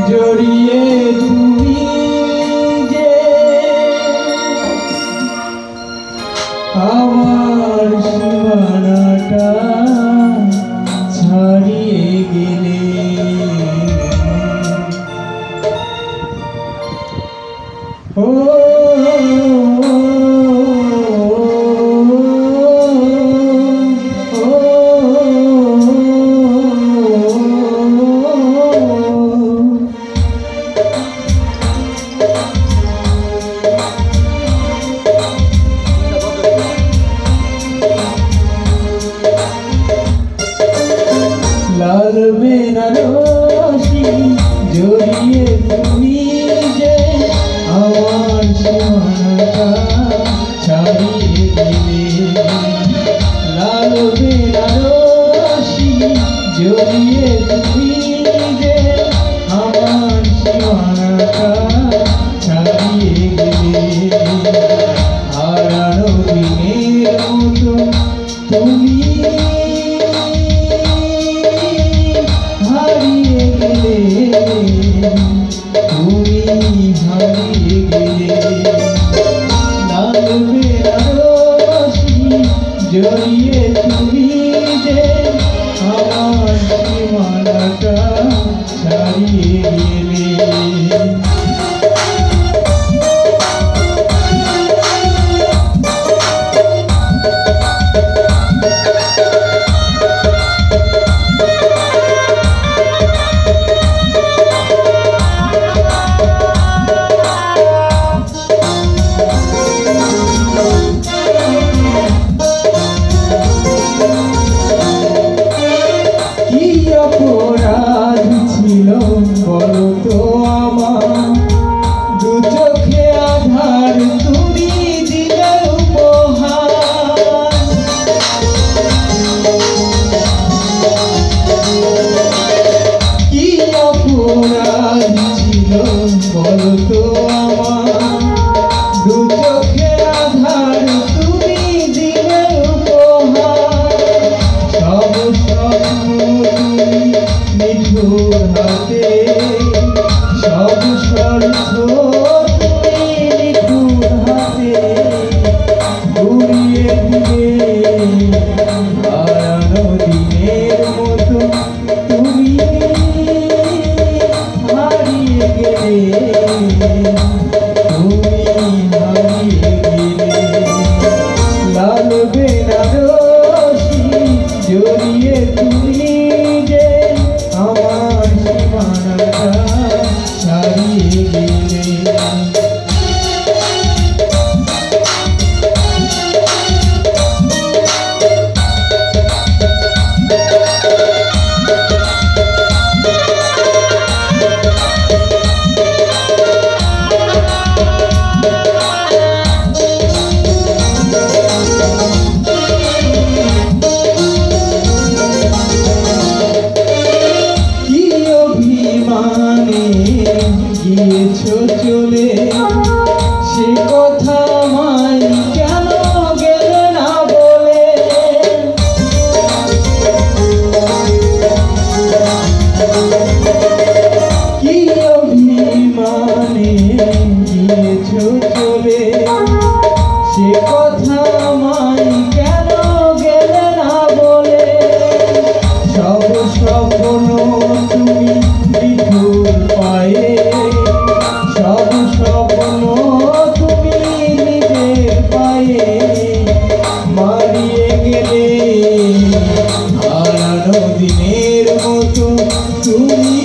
জড়িয়ে তুমি যে আমার সীমানাটা ছাড়িয়ে গেলে ও লাল বেনারসি জড়িয়ে তুমি যে আমার সীমানাটা ছাড়িয়ে গেলে লাল বেনারসি জড়িয়ে তুমি যে আমার সীমানাটা ছাড়িয়ে গেলে হারানো দিনের মতো তুমি তুমি হারিয়ে গেলে লাল বেনারসি জড়িয়ে তুমি যে আমার সীমানাটা ছাড়িয়ে গেলে অপরাধ ছিল বলো তো আমার দু চোখে আধার তুমি দিলে উপহার কি অপরাধ ছিল বলো তো আমার দু চোখে আধার তুমি দিলে উপহার সব নিঠুর হাতে সব স্বার্থ তুমি নিঠুর হাতে ঘুরিয়ে দিলে হারানো দিনের মতো তুমি হারিয়ে গেলে তুমি হারিয়ে গেলে লাল বেনারসি জড়িয়ে তুমি যে আমার সীমানাটা ছাড়িয়ে গেলে গিয়েছো চলে সে কথা আমায় কেন গেলে না বলে কি অভিমানে গিয়েছো চলে সে কথা আমায় কেন গেলে না বলে সব স্বপ্ন তুমি বিধুর পায়ে সব স্বপ্ন তুমি নিজের পায়ে মারিয়ে গেলে হারানো দিনের মতো তুমি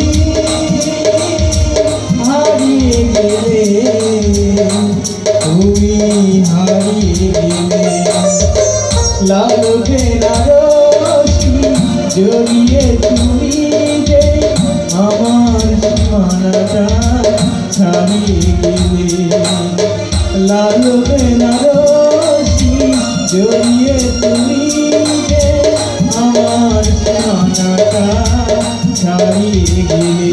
হারিয়ে গেলে তুমি হারিয়ে গেলে লাল বেনারসি জড়িয়ে তুমি যে আমার সীমানাটা ছাড়িয়ে গেলে লাল বেনারসি জড়িয়ে তুমি যে আমার সীমানাটা ছাড়িয়ে গেলে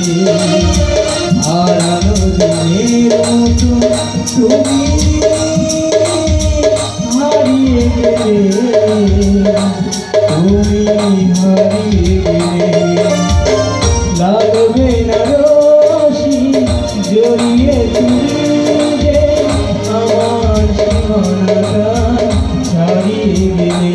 হারানো দিনের মতো তুমি হারিয়ে গেলে তুমি হারিয়ে গেলে লাল বেনারসি আমার সীমানাটা ছাড়িয়ে গেলে